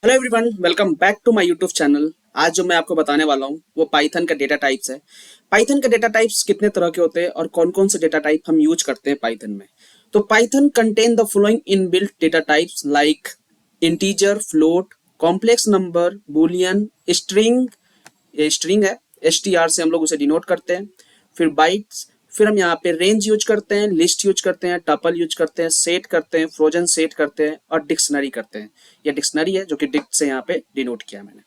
Hello everyone, welcome back to my YouTube channel. आज जो मैं आपको बताने वाला हूँ वो पाइथन का डेटा टाइप्स है। पाइथन के डेटा टाइप्स कितने तरह के होते हैं और कौन कौन से डेटा टाइप हम यूज करते हैं पाइथन में। तो Python contain the following inbuilt data types like integer, float, complex number, Boolean, string. ये स्ट्रिंग है, एसटीआर से हम लोग उसे डिनोट करते हैं। फिर बाइट्स, फिर हम यहाँ पे रेंज यूज करते हैं, लिस्ट यूज करते हैं, टपल यूज करते हैं, सेट करते हैं, फ्रोजन सेट करते हैं और डिक्शनरी करते हैं। ये डिक्शनरी है जो कि डिक्ट से यहाँ पे डिनोट किया मैंने।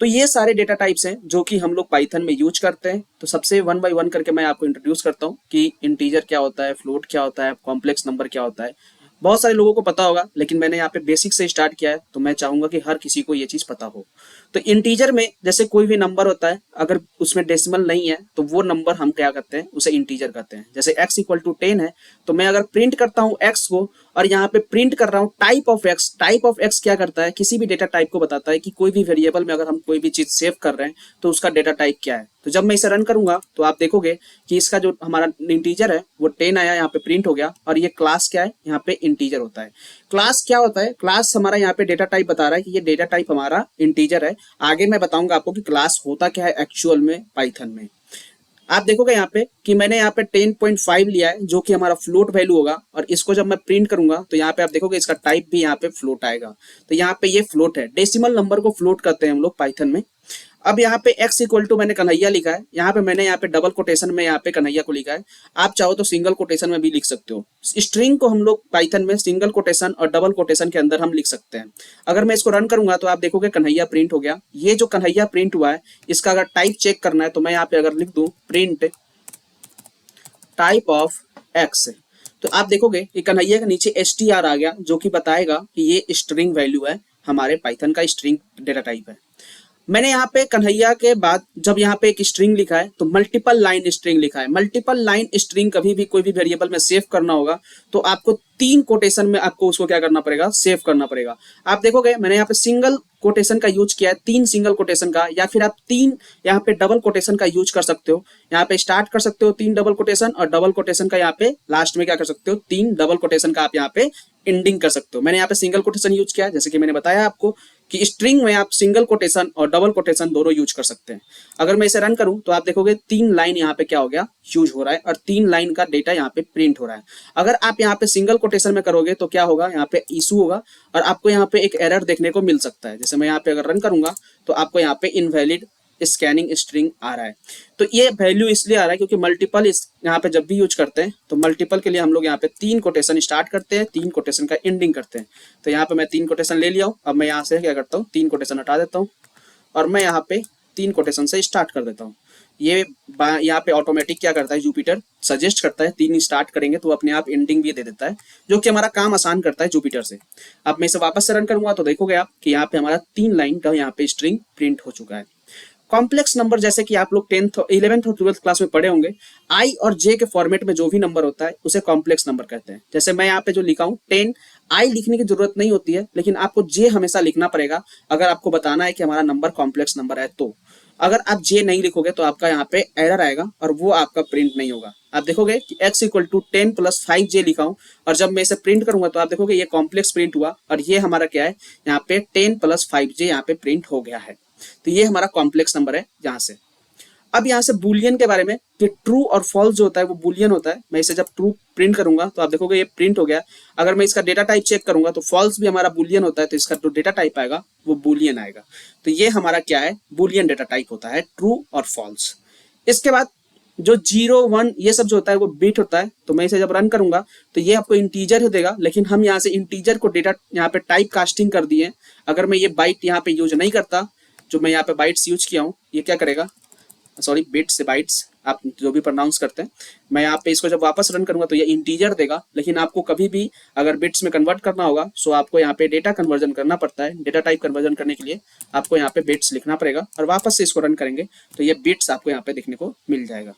तो ये सारे डेटा टाइप्स हैं जो कि हम लोग पाइथन में यूज करते हैं। तो सबसे वन बाय वन करके मैं आपको इंट्रोड्यूस करता हूँ कि इंटीजर क्या होता है, फ्लोट क्या होता है, कॉम्प्लेक्स नंबर क्या होता है। बहुत सारे लोगों को पता होगा, लेकिन मैंने यहाँ पे बेसिक से स्टार्ट किया है, तो मैं चाहूंगा कि हर किसी को ये चीज पता हो। तो इंटीजर में जैसे कोई भी नंबर होता है, अगर उसमें डेसिमल नहीं है तो वो नंबर हम क्या करते हैं, उसे इंटीजर कहते हैं। जैसे x इक्वल टू 10 है, तो मैं अगर प्रिंट करता हूँ x को और यहाँ पे प्रिंट कर रहा हूँ type of x. Type of x क्या करता है, किसी भी डेटा टाइप को बताता है कि कोई भी वेरिएबल में अगर हम कोई भी चीज सेव कर रहे हैं तो उसका डेटा टाइप क्या है। तो जब मैं इसे रन करूंगा तो आप देखोगे कि इसका जो हमारा इंटीजर है वो 10 आया, यहाँ पे प्रिंट हो गया। और ये क्लास क्या है, यहाँ पे इंटीजर होता है। क्लास क्या होता है, क्लास हमारा यहाँ पे डेटा टाइप बता रहा है कि ये डेटा टाइप हमारा इंटीजर है। आगे मैं बताऊंगा आपको कि क्लास होता क्या है एक्चुअल में पाइथन में। आप देखोगे यहाँ पे कि मैंने यहाँ पे 10.5 लिया है जो कि हमारा फ्लोट वैल्यू होगा, और इसको जब मैं प्रिंट करूंगा तो यहाँ पे आप देखोगे इसका टाइप भी यहाँ पे फ्लोट आएगा। तो यहाँ पे ये फ्लोट है, डेसिमल नंबर को फ्लोट करते हैं हम लोग पाइथन में। अब यहाँ पे x इक्वल टू मैंने कन्हैया लिखा है, यहाँ पे मैंने यहाँ पे डबल कोटेशन में यहाँ पे कन्हैया को लिखा है। आप चाहो तो सिंगल कोटेशन में भी लिख सकते हो। स्ट्रिंग को हम लोग पाइथन में सिंगल कोटेशन और डबल कोटेशन के अंदर हम लिख सकते हैं। अगर मैं इसको रन करूंगा तो आप देखोगे कन्हैया प्रिंट हो गया। ये जो कन्हैया प्रिंट हुआ है, इसका अगर टाइप चेक करना है तो मैं यहाँ पे अगर लिख दूं प्रिंट टाइप ऑफ एक्स, तो आप देखोगे कि कन्हैया के नीचे एस टी आर आ गया, जो कि बताएगा कि ये स्ट्रिंग वैल्यू है, हमारे पाइथन का स्ट्रिंग डेटा टाइप है। मैंने यहाँ पे कन्हैया के बाद जब यहाँ पे एक स्ट्रिंग लिखा है तो मल्टीपल लाइन स्ट्रिंग लिखा है। मल्टीपल लाइन स्ट्रिंग कभी भी कोई भी वेरिएबल में सेव करना होगा तो आपको 3 कोटेशन में आपको उसको क्या करना पड़ेगा, सेव करना पड़ेगा। आप देखोगे मैंने यहाँ पे सिंगल कोटेशन का यूज किया है, 3 सिंगल कोटेशन का, या फिर आप 3 यहाँ पे डबल कोटेशन का यूज कर सकते हो। यहाँ पे स्टार्ट कर सकते हो 3 डबल कोटेशन, और डबल कोटेशन का यहाँ पे लास्ट में क्या कर सकते हो, 3 डबल कोटेशन का आप यहाँ पे एंडिंग कर सकते हो। मैंने यहाँ पे सिंगल कोटेशन यूज किया है, जैसे कि मैंने बताया आपको कि स्ट्रिंग में आप सिंगल कोटेशन और डबल कोटेशन दोनों यूज कर सकते हैं। अगर मैं इसे रन करूं तो आप देखोगे 3 लाइन यहाँ पे क्या हो गया, यूज हो रहा है, और 3 लाइन का डेटा यहाँ पे प्रिंट हो रहा है। अगर आप यहाँ पे सिंगल कोटेशन में करोगे तो क्या होगा, यहाँ पे इशू होगा और आपको यहाँ पे एक एरर देखने को मिल सकता है। जैसे मैं यहाँ पे अगर रन करूंगा तो आपको यहाँ पे इनवैलिड स्कैनिंग स्ट्रिंग आ रहा है। तो ये वैल्यू इसलिए आ रहा है क्योंकि मल्टीपल इस यहाँ पे जब भी यूज करते हैं तो मल्टीपल के लिए हम लोग यहाँ पे 3 कोटेशन स्टार्ट करते हैं, 3 कोटेशन का एंडिंग करते हैं। तो यहाँ पे मैं 3 कोटेशन ले लिया हूँ। अब मैं यहाँ से क्या करता हूँ, 3 कोटेशन हटा देता हूँ और मैं यहाँ पे 3 कोटेशन से स्टार्ट कर देता हूँ। ये यहाँ पे ऑटोमेटिक क्या करता है, जुपिटर सजेस्ट करता है 3 स्टार्ट करेंगे तो अपने आप एंडिंग भी दे देता है, जो कि हमारा काम आसान करता है जुपिटर से। अब मैं इसे वापस से रन करूंगा तो देखोगे आप कि यहाँ पे हमारा 3 लाइन का यहाँ पे स्ट्रिंग प्रिंट हो चुका है। कॉम्प्लेक्स नंबर जैसे कि आप लोग 10th 11th और 12th क्लास में पढ़े होंगे, आई और जे के फॉर्मेट में जो भी नंबर होता है उसे कॉम्प्लेक्स नंबर कहते हैं। जैसे मैं यहाँ पे जो लिखा हूँ 10, आई लिखने की जरूरत नहीं होती है, लेकिन आपको जे हमेशा लिखना पड़ेगा अगर आपको बताना है कि हमारा नंबर कॉम्प्लेक्स नंबर है। तो अगर आप जे नहीं लिखोगे तो आपका यहाँ पे एरर आएगा और वो आपका प्रिंट नहीं होगा। आप देखोगे कि x equal to 10 plus 5j लिखा हूं, और जब मैं इसे प्रिंट करूंगा तो आप देखोगे ये कॉम्प्लेक्स प्रिंट हुआ, और ये हमारा क्या है, यहाँ पे 10 प्लस 5j यहाँ पे प्रिंट हो गया है। तो ये हमारा कॉम्प्लेक्स नंबर है यहाँ से। अब यहाँ से बुलियन के बारे में कि ट्रू और फॉल्स जो होता है वो बुलियन होता है। मैं इसे जब ट्रू प्रिंट करूंगा तो आप देखोगे ये प्रिंट हो गया। अगर मैं इसका डेटा टाइप चेक करूंगा तो फॉल्स भी हमारा बुलियन होता है, तो इसका जो डेटा टाइप आएगा वो बुलियन आएगा। तो ये हमारा क्या है, बुलियन डेटा टाइप होता है, ट्रू और फॉल्स। इसके बाद जो 0 1 ये सब जो होता है वो बिट होता है। तो मैं इसे जब रन करूंगा तो ये आपको इंटीजर ही देगा, लेकिन हम यहाँ से इंटीजर को डेटा यहाँ पे टाइप कास्टिंग कर दिए। अगर मैं ये बाइट यहाँ पे यूज नहीं करता, जो मैं यहाँ पे बाइट्स यूज किया हूँ, ये क्या करेगा, सॉरी बिट्स से बाइट्स आप जो भी प्रोनाउंस करते हैं, मैं यहाँ पे इसको जब वापस रन करूंगा तो ये इंटीजर देगा। लेकिन आपको कभी भी अगर बिट्स में कन्वर्ट करना होगा सो आपको यहाँ पे डेटा कन्वर्जन करना पड़ता है। डेटा टाइप कन्वर्जन करने के लिए आपको यहाँ पे बिट्स लिखना पड़ेगा, और वापस से इसको रन करेंगे तो ये बिट्स आपको यहाँ पे देखने को मिल जाएगा।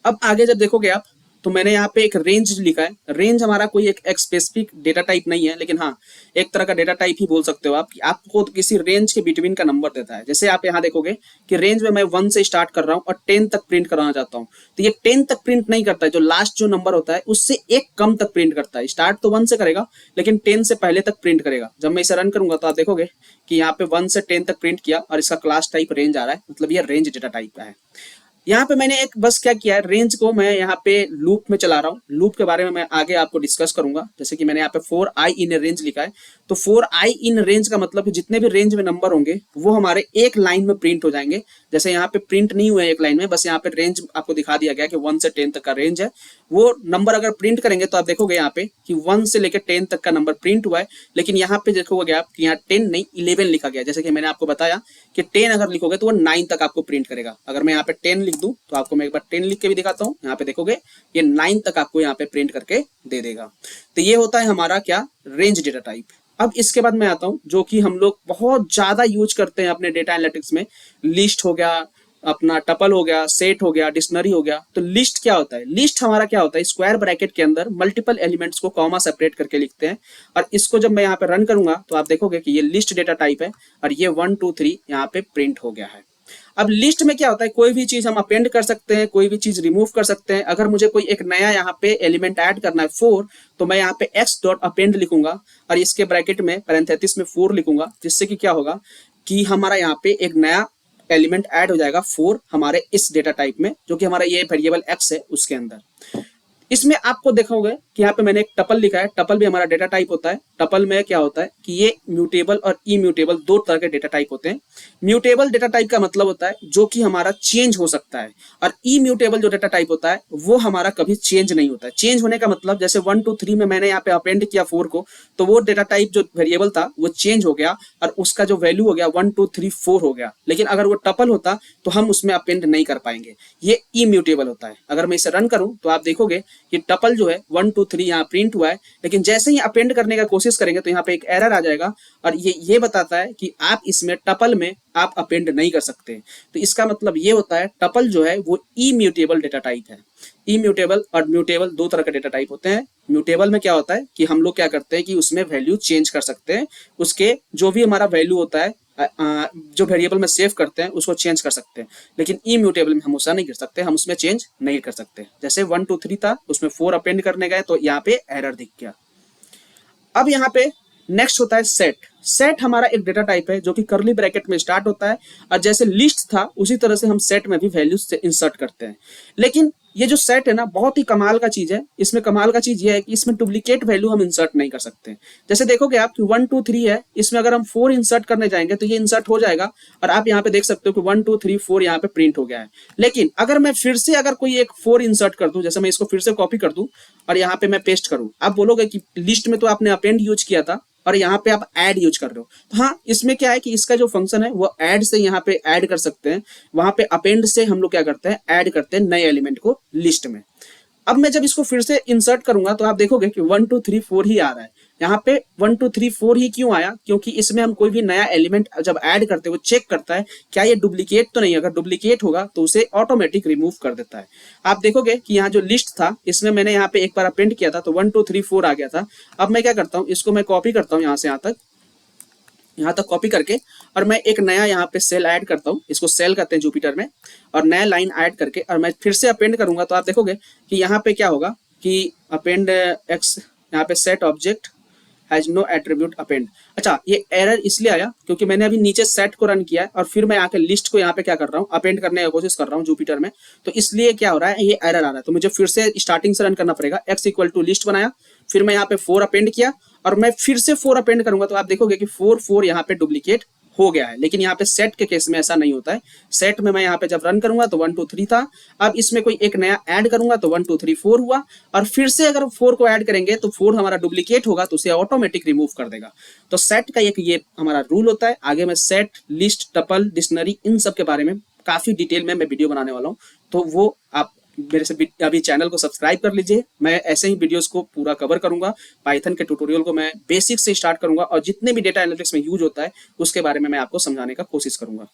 अब आगे जब देखोगे आप तो मैंने यहाँ पे एक रेंज लिखा है। रेंज हमारा कोई एक स्पेसिफिक डेटा टाइप नहीं है, लेकिन हाँ एक तरह का डेटा टाइप ही बोल सकते हो आप, कि आपको किसी रेंज के बिटवीन का नंबर देता है। जैसे आप यहाँ देखोगे कि रेंज में मैं 1 से स्टार्ट कर रहा हूँ और 10 तक प्रिंट कराना चाहता हूँ, तो ये 10 तक प्रिंट नहीं करता है, जो लास्ट जो नंबर होता है उससे एक कम तक प्रिंट करता है। स्टार्ट तो 1 से करेगा लेकिन 10 से पहले तक प्रिंट करेगा। जब मैं इसे रन करूंगा तो आप देखोगे कि यहाँ पे 1 से 10 तक प्रिंट किया और इसका क्लास टाइप रेंज आ रहा है, मतलब ये रेंज डेटा टाइप का है। यहाँ पे मैंने एक बस क्या किया है, रेंज को मैं यहाँ पे लूप में चला रहा हूँ। लूप के बारे में मैं आगे आपको डिस्कस करूंगा। जैसे कि मैंने यहाँ पे 4i इन रेंज लिखा है, तो 4i इन रेंज का मतलब जितने भी रेंज में नंबर होंगे वो हमारे एक लाइन में प्रिंट हो जाएंगे। जैसे यहाँ पे प्रिंट नहीं हुए एक लाइन में, बस यहाँ पे रेंज आपको दिखा दिया गया कि 1 से 10 तक का रेंज है। वो नंबर अगर प्रिंट करेंगे तो आप देखोगे यहाँ पे कि 1 से लेकर 10 तक का नंबर प्रिंट हुआ है, लेकिन यहाँ पे देखोगे आप कि यहाँ 10 नहीं 11 लिखा गया। जैसे कि मैंने आपको बताया कि 10 अगर लिखोगे तो वो 9 तक आपको प्रिंट करेगा। अगर मैं यहाँ पे 10 लिख दूं तो आपको मैं एक बार 10 लिख के भी दिखाता हूँ। यहाँ पे देखोगे ये 9 तक आपको यहाँ पे प्रिंट करके दे देगा। तो ये होता है हमारा क्या, रेंज डेटा टाइप। अब इसके बाद मैं आता हूँ जो कि हम लोग बहुत ज्यादा यूज करते हैं अपने डेटा एनालिटिक्स में, लिस्ट हो गया, अपना टपल हो गया, सेट हो गया, डिक्शनरी हो गया। तो लिस्ट क्या होता है, लिस्ट हमारा क्या होता है, स्क्वायर ब्रैकेट के अंदर मल्टीपल एलिमेंट्स को कॉमा सेपरेट करके लिखते हैं। और इसको जब मैं यहाँ पे रन करूंगा तो आप देखोगे कि ये लिस्ट डेटा टाइप है और ये 1 2 3 यहाँ पे प्रिंट हो गया है। अब लिस्ट में क्या होता है, कोई भी चीज हम अपेंड कर सकते हैं, कोई भी चीज रिमूव कर सकते हैं। अगर मुझे कोई एक नया यहाँ पे एलिमेंट ऐड करना है 4, तो मैं यहाँ पे x डॉट अपेंड लिखूंगा और इसके ब्रैकेट में पैरेंथेसिस में 4 लिखूंगा, जिससे कि क्या होगा कि हमारा यहाँ पे एक नया एलिमेंट ऐड हो जाएगा 4 हमारे इस डेटा टाइप में, जो कि हमारा ये वेरिएबल x है उसके अंदर। इसमें आपको देखोगे कि यहाँ पे मैंने एक टपल लिखा है। टपल भी हमारा डेटा टाइप होता है। टपल में क्या होता है कि ये म्यूटेबल और इम्यूटेबल दो तरह के डेटा टाइप होते हैं। म्यूटेबल डेटा टाइप का मतलब होता है जो कि हमारा चेंज हो सकता है, और इम्यूटेबल जो डेटा टाइप होता है वो हमारा कभी चेंज नहीं होता है। चेंज होने का मतलब जैसे 1 2 3 में मैंने यहाँ पे अपेंड किया 4 को, तो वो डेटा टाइप जो वेरिएबल था वो चेंज हो गया और उसका जो वैल्यू हो गया 1 2 3 4 हो गया। लेकिन अगर वो टपल होता तो हम उसमें अपेंड नहीं कर पाएंगे, ये इम्यूटेबल होता है। अगर मैं इसे रन करूं तो आप देखोगे कि टपल जो है 1 2 3 यहाँ प्रिंट हुआ है, लेकिन जैसे ही अपेंड करने का कोशिश करेंगे तो यहाँ पे एक एरर आ जाएगा और ये बताता है कि आप इसमें टपल में आप अपेंड नहीं कर सकते। तो इसका मतलब ये होता है टपल जो है वो इम्यूटेबल डेटा टाइप है। इम्यूटेबल और म्यूटेबल दो तरह के डेटा टाइप होते हैं। म्यूटेबल में क्या होता है कि हम लोग क्या करते हैं कि उसमें वैल्यू चेंज कर सकते हैं, उसके जो भी हमारा वैल्यू होता है जो वेरिएबल में सेव करते हैं उसको चेंज कर सकते हैं। लेकिन इम्यूटेबल में हम उसका नहीं कर सकते, हम उसमें चेंज नहीं कर सकते। जैसे 1 2 3 था, उसमें 4 अपेंड करने गए तो यहाँ पे एरर दिख गया। अब यहाँ पे नेक्स्ट होता है सेट। सेट हमारा एक डेटा टाइप है जो कि कर्ली ब्रैकेट में स्टार्ट होता है, और जैसे लिस्ट था उसी तरह से हम सेट में भी वैल्यूज से इंसर्ट करते हैं। लेकिन ये जो सेट है ना, बहुत ही कमाल का चीज है। इसमें कमाल का चीज ये है कि इसमें डुप्लीकेट वैल्यू हम इंसर्ट नहीं कर सकते। जैसे देखोगे आप कि 1 2 3 है, इसमें अगर हम 4 इंसर्ट करने जाएंगे तो ये इंसर्ट हो जाएगा और आप यहाँ पे देख सकते हो कि 1 2 3 4 यहाँ पे प्रिंट हो गया है। लेकिन अगर मैं फिर से अगर कोई एक 4 इंसर्ट कर दूं, जैसे मैं इसको फिर से कॉपी कर दूं और यहाँ पे मैं पेस्ट करूं, आप बोलोगे कि लिस्ट में तो आपने अपेंड यूज किया था और यहाँ पे आप ऐड यूज कर रहे हो। तो हाँ, इसमें क्या है कि इसका जो फंक्शन है वो ऐड से यहाँ पे ऐड कर सकते हैं, वहां पे अपेंड से हम लोग क्या करते हैं, ऐड करते हैं नए एलिमेंट को लिस्ट में। अब मैं जब इसको फिर से इंसर्ट करूंगा तो आप देखोगे कि 1 2 3 4 ही आ रहा है। यहाँ पे 1 2 3 4 ही क्यों आया, क्योंकि इसमें हम कोई भी नया एलिमेंट जब ऐड करते हैं वो चेक करता है क्या ये डुप्लीकेट तो नहीं। अगर डुप्लीकेट होगा तो उसे ऑटोमेटिक रिमूव कर देता है। आप देखोगे कि यहाँ जो लिस्ट था इसमें मैंने यहाँ पे एक बार अपेंड किया था तो 1 2 3 4 आ गया था। अब मैं क्या करता हूँ, इसको मैं कॉपी करता हूँ यहाँ से यहाँ तक कॉपी करके, और मैं एक नया यहाँ पे सेल ऐड करता हूँ, इसको सेल करते हैं जुपिटर में, और नया लाइन ऐड करके और मैं फिर से अपेंड करूंगा तो आप देखोगे कि यहाँ पे क्या होगा कि अपेंड एक्स, यहाँ पे set object has no attribute append. अच्छा, ये एरर इसलिए आया क्योंकि मैंने अभी नीचे सेट को रन किया है और फिर मैं आके लिस्ट को यहाँ पे क्या कर रहा हूँ, अपेंड करने की कोशिश कर रहा हूँ जुपिटर में। तो इसलिए क्या हो रहा है, ये एरर आ रहा है। तो मुझे फिर से स्टार्टिंग से रन करना पड़ेगा। x इक्वल टू लिस्ट बनाया, फिर मैं यहाँ पे 4 अपेंड किया और मैं फिर से 4 अपेंड करूंगा तो आप देखोगे कि 4 4 यहाँ पे डुप्लीकेट हो गया है। लेकिन यहाँ पे सेट के केस में ऐसा नहीं होता है। सेट में मैं यहाँ पे जब रन करूंगा तो 1 2 3 था, अब इसमें कोई एक नया ऐड करूंगा तो 1 2 3 4 हुआ, और फिर से अगर 4 को ऐड करेंगे तो 4 हमारा डुप्लीकेट होगा तो उसे ऑटोमेटिक रिमूव कर देगा। तो सेट का एक ये हमारा रूल होता है। आगे मैं सेट, लिस्ट, टपल, डिक्शनरी इन सब के बारे में काफी डिटेल में मैं वीडियो बनाने वाला हूँ, तो वो आप मेरे से अभी चैनल को सब्सक्राइब कर लीजिए। मैं ऐसे ही वीडियोस को पूरा कवर करूंगा। पाइथन के ट्यूटोरियल को मैं बेसिक से स्टार्ट करूंगा और जितने भी डेटा एनालिटिक्स में यूज होता है उसके बारे में मैं आपको समझाने का कोशिश करूंगा।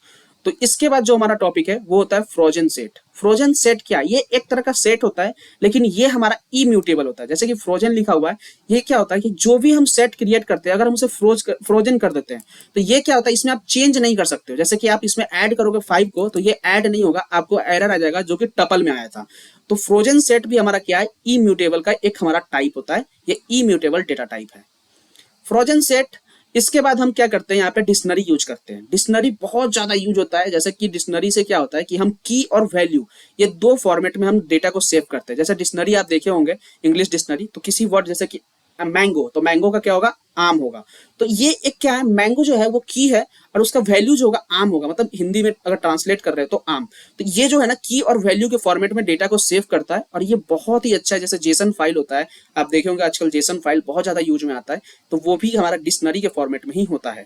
तो इसके बाद जो हमारा टॉपिक है वो होता है फ्रोजन सेट। फ्रोजन सेट क्या है? ये एक तरह का सेट होता है, लेकिन ये हमारा इम्यूटेबल होता है। जैसे कि फ्रोजन लिखा हुआ है, ये क्या होता है कि जो भी हम सेट क्रिएट करते हैं, अगर हम उसे फ्रोजन कर देते हैं तो ये क्या होता है, इसमें आप चेंज नहीं कर सकते हो। जैसे कि आप इसमें ऐड करोगे 5 को तो ये ऐड नहीं होगा, आपको एरर आ जाएगा जो कि टपल में आया था। तो फ्रोजन सेट भी हमारा क्या है, इम्यूटेबल का एक हमारा टाइप होता है, ये इम्यूटेबल डेटा टाइप है फ्रोजन सेट। इसके बाद हम क्या करते हैं, यहाँ पे डिक्शनरी यूज करते हैं। डिक्शनरी बहुत ज्यादा यूज होता है। जैसे कि डिक्शनरी से क्या होता है कि हम की और वैल्यू, ये दो फॉर्मेट में हम डेटा को सेव करते हैं। जैसे डिक्शनरी आप देखे होंगे, इंग्लिश डिक्शनरी, तो किसी वर्ड जैसे कि मैंगो, तो मैंगो का क्या होगा, आम होगा। तो ये एक क्या है, मैंगो जो है वो की है और उसका वैल्यू जो होगा आम होगा, मतलब हिंदी में अगर ट्रांसलेट कर रहे हैं तो आम। तो ये जो है ना की और वैल्यू के फॉर्मेट में डेटा को सेव करता है और ये बहुत ही अच्छा है। जैसे जेसन फाइल होता है, आप देखे होंगे आजकल जेसन फाइल बहुत ज्यादा यूज में आता है, तो वो भी हमारा डिक्शनरी के फॉर्मेट में ही होता है।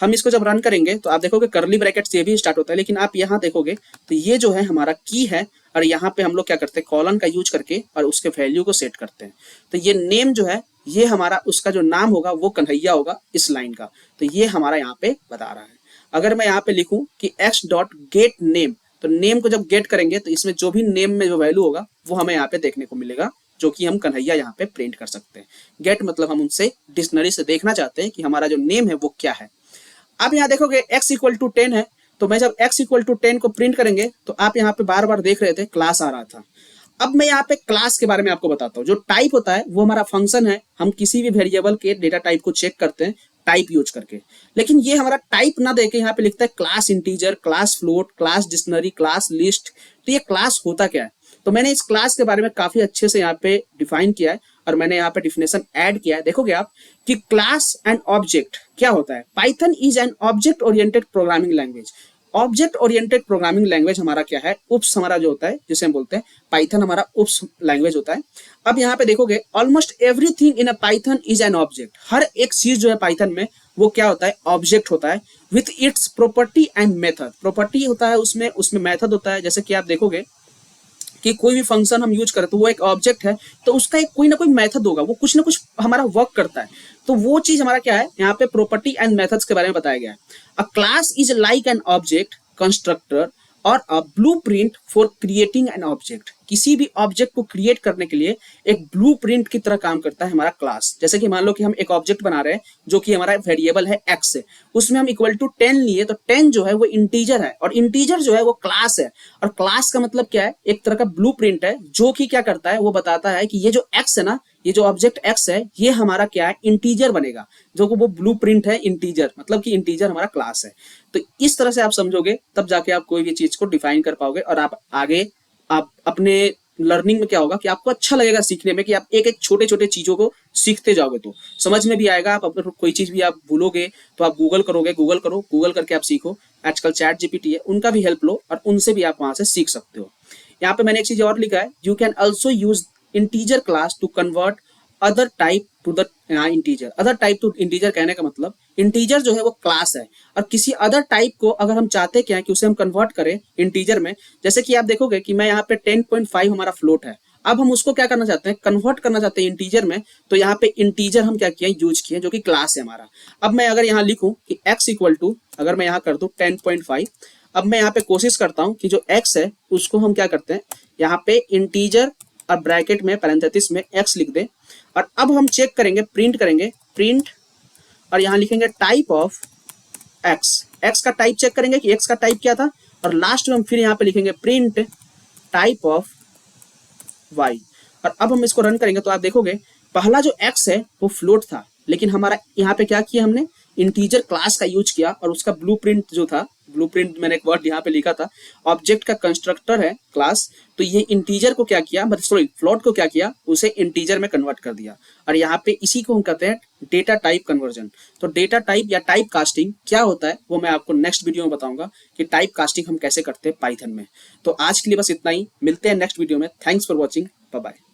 हम इसको जब रन करेंगे तो आप देखोगे कर्ली ब्रैकेट से भी स्टार्ट होता है, लेकिन आप यहाँ देखोगे तो ये जो है हमारा की है और यहाँ पे हम लोग क्या करते हैं, कॉलन का यूज करके और उसके वैल्यू को सेट करते हैं। तो ये नेम जो है, ये हमारा उसका जो नाम होगा वो कन्हैया होगा इस लाइन का, तो ये हमारा यहाँ पे बता रहा है। अगर मैं यहाँ पे लिखूं कि x डॉट गेट नेम, तो नेम को जब गेट करेंगे तो इसमें जो भी नेम में जो वैल्यू होगा वो हमें यहाँ पे देखने को मिलेगा, जो कि हम कन्हैया यहाँ पे प्रिंट कर सकते हैं। गेट मतलब हम उनसे डिक्शनरी से देखना चाहते हैं कि हमारा जो नेम है वो क्या है। अब यहाँ देखोगे x इक्वल टू 10 है, तो मैं जब x इक्वल टू 10 को प्रिंट करेंगे तो आप यहाँ पे बार बार देख रहे थे क्लास आ रहा था। अब मैं यहाँ पे क्लास के बारे में आपको बताता हूँ। जो टाइप होता है वो हमारा फंक्शन है, हम किसी भी वेरिएबल के डेटा टाइप को चेक करते हैं टाइप यूज करके। लेकिन ये हमारा टाइप ना देके यहाँ पे लिखता है class integer, class float, class dictionary, class list. तो ये क्लास होता क्या है? तो मैंने इस क्लास के बारे में काफी अच्छे से यहाँ पे डिफाइन किया है और मैंने यहाँ पे डिफिनेशन ऐड किया है। देखोगे आप कि क्लास एंड ऑब्जेक्ट क्या होता है। Python is an object oriented programming language. Object oriented programming language हमारा क्या है, उप्स हमारा जो होता है, जिसे हम बोलते हैं पाइथन, हमारा उप्स लैंग्वेज होता है। अब यहाँ पे देखोगे almost everything in uh Python is an object. हर एक चीज जो है पाइथन में वो क्या होता है, ऑब्जेक्ट होता है with its property and method. Property होता है उसमें, उसमें मेथड होता है। जैसे कि आप देखोगे कि कोई भी फंक्शन हम यूज करें तो वो एक ऑब्जेक्ट है, तो उसका एक कोई ना कोई मेथड होगा, वो कुछ ना कुछ हमारा वर्क करता है। तो वो चीज हमारा क्या है, यहाँ पे प्रॉपर्टी एंड मेथड्स के बारे में बताया गया है। A class is like an object constructor और a blueprint for creating an object. किसी भी ऑब्जेक्ट को क्रिएट करने के लिए एक ब्लूप्रिंट की तरह काम करता है हमारा क्लास। जैसे कि मान लो कि हम एक ऑब्जेक्ट बना रहे हैं जो कि हमारा वेरिएबल है x है, उसमें हम इक्वल टू 10 लिए, तो 10 जो है वो इंटीजर है और इंटीजर जो है वो क्लास है। और क्लास का मतलब क्या है, एक तरह का ब्लूप्रिंट है जो कि क्या करता है, वो बताता है कि ये जो x है ना, ये जो ऑब्जेक्ट x है, ये हमारा क्या है, इंटीजर बनेगा। जो वो ब्लूप्रिंट है इंटीजर, मतलब कि इंटीजर हमारा क्लास है। तो इस तरह से आप समझोगे तब जाके आप कोई भी चीज को डिफाइन कर पाओगे और आप आगे आप अपने लर्निंग में क्या होगा कि आपको अच्छा लगेगा सीखने में, कि आप एक एक छोटे छोटे चीजों को सीखते जाओगे तो समझ में भी आएगा। आप अगर कोई चीज भी आप भूलोगे तो आप गूगल करोगे, गूगल करो, गूगल करके आप सीखो। आजकल चैट जीपीटी है, उनका भी हेल्प लो और उनसे भी आप वहां से सीख सकते हो। यहाँ पे मैंने एक चीज और लिखा है, you can also use integer class to convert other type to the integer. Other type to integer कहने का मतलब इंटीजर जो है वो क्लास है और किसी अदर टाइप को अगर हम चाहते क्या है कि उसे हम कन्वर्ट करें इंटीजर में। जैसे कि आप देखोगे कि मैं यहाँ पे 10.5 हमारा फ्लोट है, अब हम उसको क्या करना चाहते हैं, कन्वर्ट करना चाहते हैं इंटीजर में। तो यहाँ पे इंटीजर हम क्या किए, यूज किए, जो कि क्लास है हमारा। अब मैं अगर यहाँ लिखूं कि x इक्वल टू, अगर मैं यहाँ कर दूं 10.5, अब मैं यहाँ पे कोशिश करता हूँ कि जो x है उसको हम क्या करते हैं, यहाँ पे इंटीजर और ब्रैकेट में पैरेंथेसिस में x लिख दें। और अब हम चेक करेंगे, प्रिंट करेंगे, प्रिंट, और यहाँ लिखेंगे टाइप ऑफ x। x का टाइप चेक करेंगे कि x का टाइप क्या था, और लास्ट में हम फिर यहाँ पे लिखेंगे प्रिंट टाइप ऑफ y। और अब हम इसको रन करेंगे तो आप देखोगे पहला जो x है वो फ्लोट था, लेकिन हमारा यहाँ पे क्या किया, हमने इंटीजर क्लास का यूज किया और उसका ब्लूप्रिंट जो था, ब्लूप्रिंट मैंने एक वर्ड यहाँ पे लिखा था, ऑब्जेक्ट का कंस्ट्रक्टर है क्लास, तो ये इंटीजर को क्या किया, सॉरी फ्लोट को क्या किया, उसे इंटीजर में कन्वर्ट कर दिया। और यहाँ पे इसी को हम कहते हैं डेटा टाइप कन्वर्जन। तो डेटा टाइप या टाइप कास्टिंग क्या होता है वो मैं आपको नेक्स्ट वीडियो में बताऊंगा कि टाइप कास्टिंग हम कैसे करते हैं पाइथन में। तो आज के लिए बस इतना ही, मिलते हैं नेक्स्ट वीडियो में। Thanks for watching, bye bye.